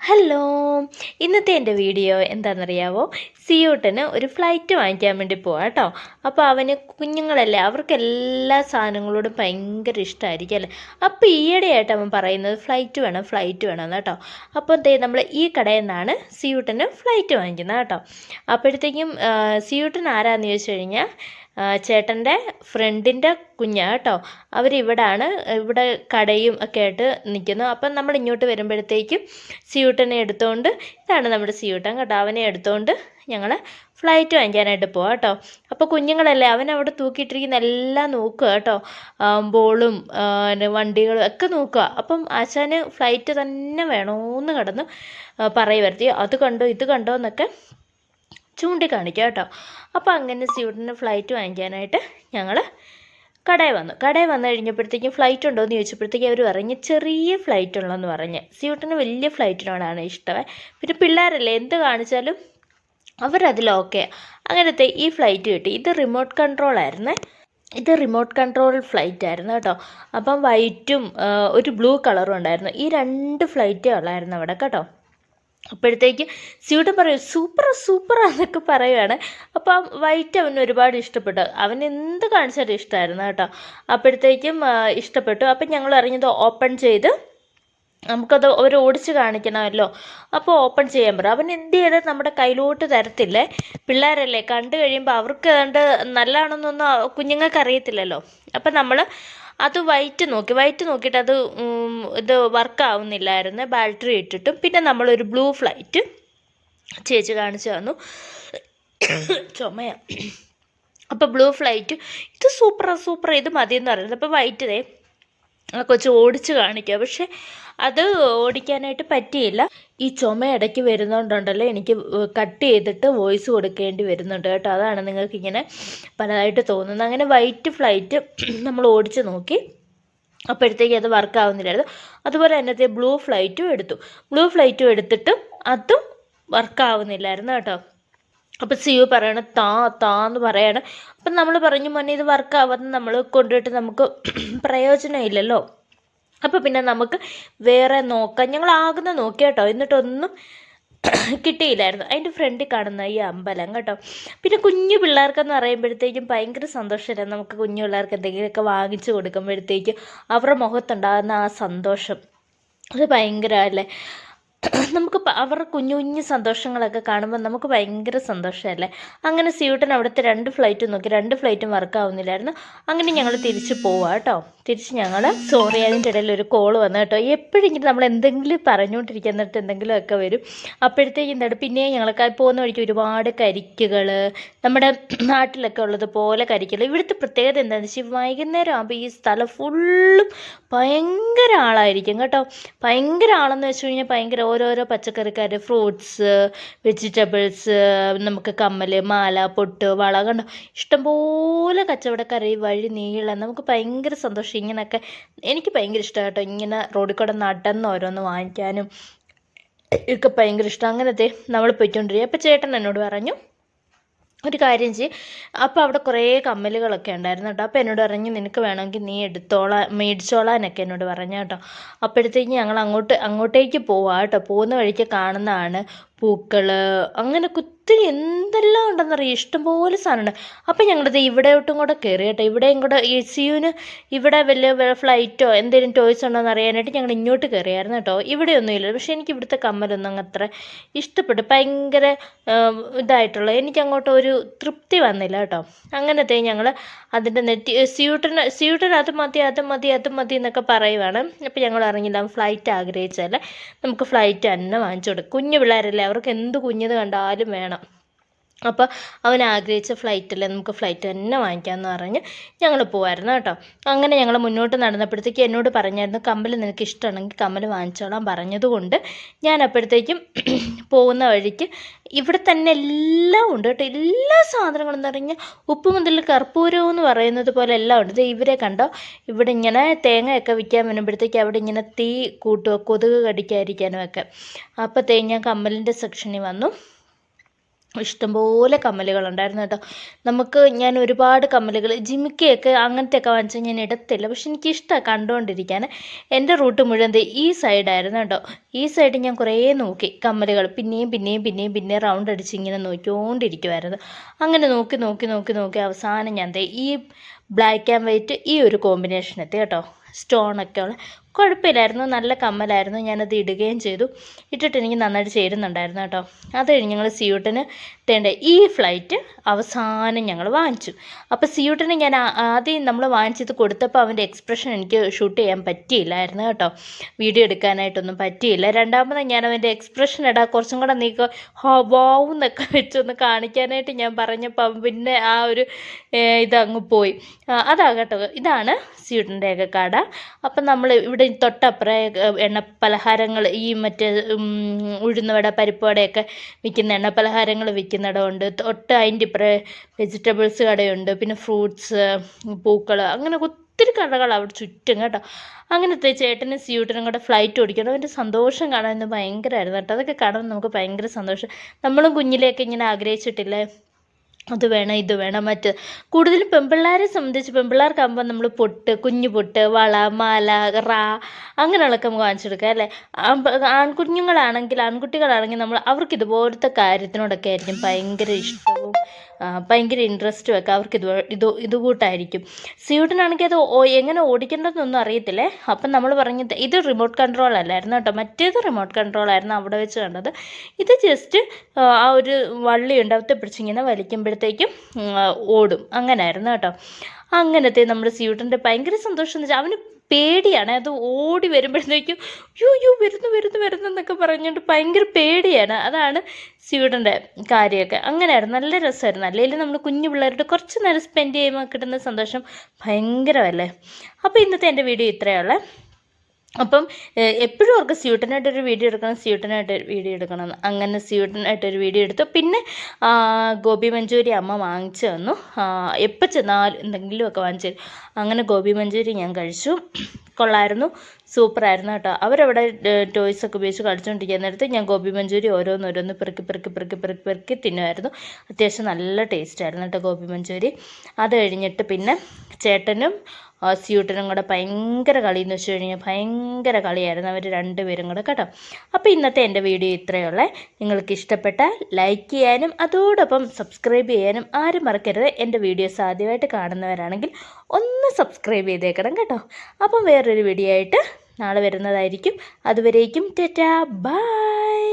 Hello, ഇന്നത്തെ എൻ്റെ video എന്താണെന്നറിയാവോ? സിയൂട്ടന് ഒരു ഫ്ലൈറ്റ് വാങ്ങിക്കാൻ വേണ്ടി പോവാം കേട്ടോ. അപ്പോൾ അവന് കുഞ്ഞുങ്ങളല്ലേ, അവർക്ക് എല്ലാ സാധനങ്ങളോടും ഭയങ്കര ഇഷ്ടമായിരിക്കും അല്ലേ. അപ്പോൾ ഈയിടെയായിട്ട് അവൻ പറയുന്നത് ഫ്ലൈറ്റ് വേണം എന്ന് കേട്ടോ. അപ്പോൾ നമ്മൾ ഈ കടയിൽ നിന്നാണ് സിയൂട്ടന് ഫ്ലൈറ്റ് വാങ്ങിക്കുന്നത് കേട്ടോ. അപ്പോഴത്തേക്കും സിയൂട്ടൻ ആരാന്ന് ചോദിച്ചു കഴിഞ്ഞാൽ ചേട്ടൻ്റെ ഫ്രണ്ടിൻ്റെ കുഞ്ഞാണ് കേട്ടോ. ഇവിടെ കടയും ഒക്കെ ആയിട്ട് നിൽക്കുന്നു. അപ്പം നമ്മൾ ഇങ്ങോട്ട് വരുമ്പോഴത്തേക്കും സിയൂട്ടനെ എടുത്തുകൊണ്ട്, ഇതാണ് നമ്മുടെ സിയൂട്ടൻ കേട്ടോ, അവനെ എടുത്തുകൊണ്ട് ഞങ്ങൾ ഫ്ലൈറ്റ് വാങ്ങിക്കാനായിട്ട് പോവാം കേട്ടോ. അപ്പോൾ കുഞ്ഞുങ്ങളല്ലേ, അവനവിടെ തൂക്കിയിട്ടിരിക്കുന്ന എല്ലാം നോക്കുക കേട്ടോ, ബോളും വണ്ടികളും ഒക്കെ നോക്കുക. അപ്പം ആശാന് ഫ്ലൈറ്റ് തന്നെ വേണമെന്ന് കിടന്ന് പറയുവരുത്തി, അത് കണ്ടോ ഇത് കണ്ടോ എന്നൊക്കെ ചൂണ്ടിക്കാണിക്കുക കേട്ടോ. അപ്പോൾ അങ്ങനെ സിയൂട്ടന് ഫ്ലൈറ്റ് വാങ്ങിക്കാനായിട്ട് ഞങ്ങൾ കടയിൽ വന്നു കഴിഞ്ഞപ്പോഴത്തേക്കും ഫ്ലൈറ്റ് ഉണ്ടോ എന്ന് ചോദിച്ചപ്പോഴത്തേക്കും അവർ പറഞ്ഞ് ചെറിയ ഫ്ലൈറ്റ് ഉള്ളതെന്ന് പറഞ്ഞ്. സിയൂട്ടന് വലിയ ഫ്ലൈറ്റിനോടാണ് ഇഷ്ടം. പിന്നെ പിള്ളേരല്ലേ, എന്ത് കാണിച്ചാലും അവരതിലൊക്കെ. അങ്ങനത്തെ ഈ ഫ്ലൈറ്റ് കിട്ടി. ഇത് റിമോട്ട് കൺട്രോൾ ഫ്ലൈറ്റ് ആയിരുന്നു കേട്ടോ. അപ്പം വൈറ്റും ഒരു ബ്ലൂ കളറും ഉണ്ടായിരുന്നു. ഈ 2 ഫ്ലൈറ്റേ ഉള്ളായിരുന്നു അവിടെ കേട്ടോ. അപ്പോഴത്തേക്ക് സിയൂട്ടൻ പറയും സൂപ്പറാന്നൊക്കെ പറയുകയാണ്. അപ്പം വൈറ്റ് അവന് ഒരുപാട് ഇഷ്ടപ്പെട്ടു. അവൻ എന്ത് കാണിച്ചാലും ഇഷ്ടമായിരുന്നു കേട്ടോ. അപ്പോഴത്തേക്കും ഇഷ്ടപ്പെട്ടു. അപ്പം ഞങ്ങൾ അറിഞ്ഞത് ഓപ്പൺ ചെയ്ത് നമുക്കത് അവർ ഓടിച്ച് കാണിക്കണമല്ലോ. അപ്പോൾ ഓപ്പൺ ചെയ്യാൻ പറയും. അവൻ എന്ത് ചെയ്ത് നമ്മുടെ കയ്യിലോട്ട് തരത്തില്ലേ. പിള്ളേരല്ലേ, കണ്ടു കഴിയുമ്പോൾ അവർക്ക് ഏതാണ്ട് നല്ലതാണെന്നൊന്നും കുഞ്ഞുങ്ങൾക്ക് അറിയത്തില്ലല്ലോ. അപ്പം നമ്മൾ അത് വൈറ്റ് നോക്കിയിട്ട് അത് ഇത് വർക്കാവുന്നില്ലായിരുന്നു, ബാറ്ററി ഇട്ടിട്ടും. പിന്നെ നമ്മളൊരു ബ്ലൂ ഫ്ലൈറ്റ് ചേച്ചി കാണിച്ചു തന്നു. ചുമയാ. അപ്പോൾ ബ്ലൂ ഫ്ലൈറ്റ് ഇത് സൂപ്പർ ഇത് മതിയെന്ന് പറയുന്നത്. അപ്പോൾ വൈറ്റ് കൊച്ച് ഓടിച്ച് കാണിക്കുക. പക്ഷെ അത് ഓടിക്കാനായിട്ട് പറ്റിയില്ല. ഈ ചുമ ഇടയ്ക്ക് വരുന്നതുകൊണ്ടുണ്ടല്ലോ, എനിക്ക് കട്ട് ചെയ്തിട്ട് വോയിസ് കൊടുക്കേണ്ടി വരുന്നുണ്ട് കേട്ടോ. അതാണ് നിങ്ങൾക്കിങ്ങനെ പലതായിട്ട് തോന്നുന്നത്. അങ്ങനെ വൈറ്റ് ഫ്ലൈറ്റ് നമ്മൾ ഓടിച്ച് നോക്കി. അപ്പോഴത്തേക്ക് അത് വർക്കാവുന്നില്ലായിരുന്നു. അതുപോലെ തന്നെ ബ്ലൂ ഫ്ലൈറ്റും എടുത്തിട്ട് അതും വർക്കാവുന്നില്ലായിരുന്നു കേട്ടോ. അപ്പോൾ സിയു പറയണം താന്ന് പറയാണ്. അപ്പം നമ്മൾ പറഞ്ഞു, മോനെ ഇത് വർക്കാവാതെ നമ്മൾ കൊണ്ടുപോയിട്ട് നമുക്ക് പ്രയോജനമില്ലല്ലോ. അപ്പോൾ പിന്നെ നമുക്ക് വേറെ നോക്കാം. ഞങ്ങൾ ആകുന്ന നോക്കി കേട്ടോ, എന്നിട്ടൊന്നും കിട്ടിയില്ലായിരുന്നു. അതിൻ്റെ ഫ്രണ്ടിൽ കാണുന്ന ഈ അമ്പലം കേട്ടോ. പിന്നെ കുഞ്ഞു പിള്ളേർക്കെന്ന് പറയുമ്പോഴത്തേക്കും ഭയങ്കര സന്തോഷമല്ലേ, നമുക്ക് കുഞ്ഞു പിള്ളേർക്ക് എന്തെങ്കിലുമൊക്കെ വാങ്ങിച്ചു കൊടുക്കുമ്പോഴത്തേക്കും അവരുടെ മുഖത്തുണ്ടാകുന്ന ആ സന്തോഷം, അത് ഭയങ്കരമല്ലേ. നമുക്ക് അവരുടെ കുഞ്ഞു കുഞ്ഞു സന്തോഷങ്ങളൊക്കെ കാണുമ്പോൾ നമുക്ക് ഭയങ്കര സന്തോഷമല്ലേ. അങ്ങനെ സിയൂട്ടൻ അവിടുത്തെ 2 ഫ്ലൈറ്റും നോക്കി, 2 ഫ്ലൈറ്റും വർക്കാവുന്നില്ലായിരുന്നു. അങ്ങനെ ഞങ്ങൾ തിരിച്ച് പോവാം കേട്ടോ. സോറി, അതിൻ്റെ ഇടയിൽ ഒരു കോൾ വന്നു കേട്ടോ. എപ്പോഴെങ്കിലും നമ്മൾ എന്തെങ്കിലും പറഞ്ഞുകൊണ്ടിരിക്കുന്നിട്ട് എന്തെങ്കിലുമൊക്കെ വരും. അപ്പോഴത്തേക്കും എന്താണ്, പിന്നെ ഞങ്ങൾക്ക് പോകുന്ന വഴിക്ക് ഒരുപാട് കരിക്കുകൾ, നമ്മുടെ നാട്ടിലൊക്കെ ഉള്ളതുപോലെ കരിക്കുകൾ. ഇവിടുത്തെ പ്രത്യേകത എന്താണെന്ന് വെച്ചാൽ വൈകുന്നേരം ആകുമ്പോൾ ഈ സ്ഥലം ഫുള്ളും ഭയങ്കര ആളായിരിക്കും കേട്ടോ. ഭയങ്കര ആളെന്ന് വെച്ച് കഴിഞ്ഞാൽ ഭയങ്കര ഓരോരോ പച്ചക്കറിക്കാർ, ഫ്രൂട്ട്സ്, വെജിറ്റബിൾസ്, നമുക്ക് കമ്മൽ, മാല, പൊട്ട്, വള, കണ്ടോ ഇഷ്ടംപോലെ കച്ചവടക്കാർ ഈ വഴി നീളം. നമുക്ക് ഭയങ്കര സന്തോഷം ഇങ്ങനെയൊക്കെ. എനിക്ക് ഭയങ്കര ഇഷ്ടമാണ് കേട്ടോ, ഇങ്ങനെ റോഡിൽ കൂടെ നടന്ന് ഓരോന്ന് വാങ്ങിക്കാനും ഒക്കെ ഭയങ്കര ഇഷ്ടം. അങ്ങനത്തെ നമ്മൾ പോയിക്കൊണ്ടിരിക്കുക. അപ്പോൾ ചേട്ടൻ എന്നോട് പറഞ്ഞു, ഒരു കാര്യം ചെയ്യും. അപ്പോൾ അവിടെ കുറേ കമ്മലുകളൊക്കെ ഉണ്ടായിരുന്നു കേട്ടോ. അപ്പോൾ എന്നോട് പറഞ്ഞു, നിനക്ക് വേണമെങ്കിൽ നീ മേടിച്ചോളാനൊക്കെ എന്നോട് പറഞ്ഞു കേട്ടോ. അപ്പോഴത്തേക്ക് ഞങ്ങൾ അങ്ങോട്ടേക്ക് പോവാം കേട്ടോ. പോകുന്ന വഴിക്ക് കാണുന്നതാണ് പൂക്കൾ, അങ്ങനെ ഒത്തിരി എന്തെല്ലാം ഉണ്ടെന്നറിയാം, ഇഷ്ടംപോലെ സാധനമുണ്ട്. അപ്പം ഞങ്ങളിത് ഇവിടെയോട്ടും കൂടെ കയറി കേട്ടോ. ഇവിടെയും കൂടെ ഈ സിയുന് ഇവിടെ വലിയ ഫ്ലൈറ്റോ എന്തെങ്കിലും ടോയ്സ് ഉണ്ടോ എന്ന് അറിയാനായിട്ട് ഞങ്ങൾ ഇങ്ങോട്ട് കയറിയായിരുന്നു കേട്ടോ. ഇവിടെയൊന്നും ഇല്ല. പക്ഷേ എനിക്ക് ഇവിടുത്തെ കമ്മലൊന്നും അങ്ങ് അത്ര ഇഷ്ടപ്പെട്ടു. ഭയങ്കര ഇതായിട്ടുള്ള, എനിക്ക് അങ്ങോട്ട് ഒരു തൃപ്തി വന്നില്ല കേട്ടോ. അങ്ങനത്തെ ഞങ്ങൾ അതിൻ്റെ സിയൂട്ടൻ അത് മതി എന്നൊക്കെ പറയുവാണ്. അപ്പോൾ ഞങ്ങൾ അറിഞ്ഞില്ല, ഫ്ലൈറ്റ് ആഗ്രഹിച്ചാൽ നമുക്ക് ഫ്ലൈറ്റ് തന്നെ വാങ്ങിച്ചു കൊടുക്കും. കുഞ്ഞു പിള്ളേരല്ലേ, അവർക്ക് എന്ത് കുഞ്ഞത് കണ്ടാലും വേണം. അപ്പോൾ അവൻ ആഗ്രഹിച്ച ഫ്ലൈറ്റല്ലേ, നമുക്ക് ഫ്ലൈറ്റ് തന്നെ വാങ്ങിക്കാമെന്ന് പറഞ്ഞ് ഞങ്ങൾ പോവായിരുന്നു കേട്ടോ. അങ്ങനെ ഞങ്ങൾ മുന്നോട്ട് നടന്നപ്പോഴത്തേക്ക് എന്നോട് പറഞ്ഞായിരുന്നു, കമ്മൽ നിനക്ക് ഇഷ്ടമാണെങ്കിൽ കമ്മൽ വാങ്ങിച്ചോളാൻ പറഞ്ഞതുകൊണ്ട് ഞാൻ അപ്പോഴത്തേക്കും പോകുന്ന വഴിക്ക് ഇവിടെ തന്നെ എല്ലാം ഉണ്ട് കേട്ടോ. എല്ലാ സാധനങ്ങളും എന്ന് പറഞ്ഞാൽ ഉപ്പ് മുതൽ കർപ്പൂരവും എന്ന് പറയുന്നത് പോലെ എല്ലാം ഉണ്ട്. ഇവരെ കണ്ടോ, ഇവിടെ ഇങ്ങനെ തേങ്ങയൊക്കെ വിൽക്കാൻ വരുമ്പോഴത്തേക്ക് അവിടെ ഇങ്ങനെ തീ കൂട്ടുക, കൊതുക് കടിക്കാതിരിക്കാനും ഒക്കെ. അപ്പോൾ ഞാൻ കമ്മലിൻ്റെ സെക്ഷനിൽ വന്നു. ഇഷ്ടംപോലെ കമ്മലുകളുണ്ടായിരുന്നു കേട്ടോ. ഞാൻ ഒരുപാട് കമ്മലുകൾ ജിമിക്കയൊക്കെ അങ്ങനത്തെയൊക്കെ വാങ്ങിച്ചാൽ ഞാൻ ഇടത്തില്ല, പക്ഷെ എനിക്കിഷ്ടമാണ് കണ്ടുകൊണ്ടിരിക്കാൻ. എൻ്റെ റൂട്ട് മുഴുവൻ ഈ സൈഡായിരുന്നു കേട്ടോ. ഈ സൈഡ് ഞാൻ കുറേ നോക്കി കമ്മലുകൾ, പിന്നെയും റൗണ്ട് അടിച്ച് ഇങ്ങനെ നോക്കിക്കൊണ്ടിരിക്കുമായിരുന്നു. അങ്ങനെ നോക്കി അവസാനം ഞാൻ ഈ ബ്ലാക്ക് ആൻഡ് വൈറ്റ് ഈ ഒരു കോമ്പിനേഷൻ എത്തി കേട്ടോ. സ്റ്റോണൊക്കെ ഉള്ള കുഴപ്പമില്ലായിരുന്നു, നല്ല കമ്മലായിരുന്നു. ഞാനത് ഇടുകയും ചെയ്തു. ഇട്ടിട്ട് എനിക്ക് നന്നായിട്ട് ചേരുന്നുണ്ടായിരുന്നു കേട്ടോ. അത് കഴിഞ്ഞ് ഞങ്ങൾ സിയൂട്ടിന് ഈ ഫ്ലൈറ്റ് അവസാനം ഞങ്ങൾ വാങ്ങിച്ചു. അപ്പോൾ സിയൂട്ടിന് ഞാൻ ആദ്യം നമ്മൾ വാങ്ങിച്ചത് കൊടുത്തപ്പോൾ അവൻ്റെ എക്സ്പ്രഷൻ എനിക്ക് ഷൂട്ട് ചെയ്യാൻ പറ്റിയില്ലായിരുന്നു കേട്ടോ. വീഡിയോ എടുക്കാനായിട്ടൊന്നും പറ്റിയില്ല. രണ്ടാമത് ഞാൻ അവൻ്റെ എക്സ്പ്രഷൻ കുറച്ചും കൂടെ നീക്ക വാവും എന്നൊക്കെ വെച്ചൊന്ന് കാണിക്കാനായിട്ട് ഞാൻ പറഞ്ഞപ്പോൾ പിന്നെ ആ ഒരു ഇതങ്ങ് പോയി. കേട്ടോ, ഇതാണ് സിയൂട്ടിൻ്റെയൊക്കെ കട. അപ്പം നമ്മൾ ഇവിടെ തൊട്ടപ്പുറം എണ്ണപ്പലഹാരങ്ങൾ, ഈ മറ്റേ ഉഴുന്നുവട പരിപ്പുവടയൊക്കെ വിൽക്കുന്ന എണ്ണപ്പലഹാരങ്ങൾ വിൽക്കുന്നിടമുണ്ട്. അതിൻ്റെ ഇപ്പുറം വെജിറ്റബിൾസ് കടയുണ്ട്, പിന്നെ ഫ്രൂട്ട്സ്, പൂക്കൾ, അങ്ങനെ ഒത്തിരി കടകൾ അവിടെ ചുറ്റും കേട്ടോ. അങ്ങനത്തെ ചേട്ടനും സിയൂട്ടനും കൂടെ ഫ്ലൈറ്റ് ഓടിക്കണം. അതിൻ്റെ സന്തോഷം കാണാൻ ഭയങ്കരമായിരുന്നു കേട്ടോ. അതൊക്കെ കാണാൻ നമുക്ക് ഭയങ്കര സന്തോഷം. നമ്മളും കുഞ്ഞിലേക്ക് ഇങ്ങനെ ആഗ്രഹിച്ചിട്ടില്ലേ, അത് വേണം ഇത് വേണം മറ്റ്. കൂടുതലും പെൺപിള്ളേരെ സംബന്ധിച്ച് പെൺപിള്ളേർക്കാകുമ്പോൾ നമ്മൾ കുഞ്ഞു പൊട്ട്, വള, മാല, അങ്ങനെയുള്ളതൊക്കെ നമുക്ക് വാങ്ങിച്ചെടുക്കാം അല്ലേ. ആൺകുട്ടികളാണെങ്കിൽ അവർക്ക് ഇതുപോലത്തെ കാര്യത്തിനോടൊക്കെ ആയിരിക്കും ഭയങ്കര ഇഷ്ടവും ഭയങ്കര ഇൻട്രസ്റ്റും ഒക്കെ. അവർക്ക് ഇതുകൂട്ടായിരിക്കും. സിയൂട്ടിനാണെങ്കിൽ അത് എങ്ങനെ ഓടിക്കേണ്ടതെന്നൊന്നും അറിയത്തില്ലേ. അപ്പം നമ്മൾ പറഞ്ഞത് ഇത് റിമോട്ട് കൺട്രോൾ അല്ലായിരുന്നു കേട്ടോ. മറ്റേത് റിമോട്ട് കൺട്രോളായിരുന്നു അവിടെ വെച്ച് കണ്ടത്. ഇത് ജസ്റ്റ് ആ ഒരു വള്ളിയുണ്ട്, അവത്തെ പിടിച്ചിങ്ങനെ വലിക്കുമ്പോഴത്തേക്കും ഓടും, അങ്ങനെയായിരുന്നു കേട്ടോ. അങ്ങനത്തെ നമ്മുടെ സിയൂട്ടിൻ്റെ ഭയങ്കര സന്തോഷം എന്ന് വെച്ചാൽ അവന് പേടിയാണ്. അത് ഓടി വരുമ്പോഴത്തേക്കും യോ വരുന്നു എന്നൊക്കെ പറഞ്ഞുകൊണ്ട് ഭയങ്കര പേടിയാണ്. അതാണ് സിയൂട്ടിൻ്റെ കാര്യമൊക്കെ. അങ്ങനെയായിരുന്നു, നല്ല രസമായിരുന്നു. അല്ലെങ്കിൽ നമ്മൾ കുഞ്ഞു പിള്ളേരുടെ കുറച്ച് നേരം സ്പെൻഡ് ചെയ്യുമ്പോൾ കിട്ടുന്ന സന്തോഷം ഭയങ്കരമല്ലേ. അപ്പോൾ ഇന്നത്തെ എൻ്റെ വീഡിയോ ഇത്രയുള്ളൂ. അപ്പം എപ്പോഴും അവർക്ക് സ്യൂട്ടനായിട്ടൊരു വീഡിയോ എടുക്കണം. അങ്ങനെ സ്യൂട്ടനായിട്ടൊരു വീഡിയോ എടുത്തു. പിന്നെ ഗോബി മഞ്ചൂരി അമ്മ വാങ്ങിച്ചു തന്നു. എപ്പോൾ ചെന്നാലും എന്തെങ്കിലുമൊക്കെ വാങ്ങിച്ചു തരും. അങ്ങനെ ഗോബി മഞ്ചൂരി ഞാൻ കഴിച്ചു. കൊള്ളായിരുന്നു, സൂപ്പറായിരുന്നു കേട്ടോ. അവരവിടെ ടോയ്സൊക്കെ ഉപയോഗിച്ച് കളിച്ചുകൊണ്ടിരിക്കുന്ന നേരത്ത് ഞാൻ ഗോബി മഞ്ചൂരി ഓരോന്ന് പെറുക്കി തിന്നുമായിരുന്നു. അത്യാവശ്യം നല്ല ടേസ്റ്റായിരുന്നു കേട്ടോ ഗോബി മഞ്ചൂരി. അത് കഴിഞ്ഞിട്ട് പിന്നെ ചേട്ടനും സ്യൂട്ടനും കൂടെ ഭയങ്കര കളിയെന്ന് വെച്ച് കഴിഞ്ഞാൽ ഭയങ്കര കളിയായിരുന്നു അവർ രണ്ടുപേരും കൂടെ കേട്ടോ. അപ്പോൾ ഇന്നത്തെ എൻ്റെ വീഡിയോ ഇത്രയുള്ളേ. നിങ്ങൾക്ക് ഇഷ്ടപ്പെട്ടാൽ ലൈക്ക് ചെയ്യാനും അതോടൊപ്പം സബ്സ്ക്രൈബ് ചെയ്യാനും ആരും മറക്കരുത്. എൻ്റെ വീഡിയോസ് ആദ്യമായിട്ട് കാണുന്നവരാണെങ്കിൽ ഒന്ന് സബ്സ്ക്രൈബ് ചെയ്തേക്കണം കേട്ടോ. അപ്പം വേറൊരു വീഡിയോ ആയിട്ട് നാളെ വരുന്നതായിരിക്കും. അതുവരേക്കും ടാറ്റാ ബൈ.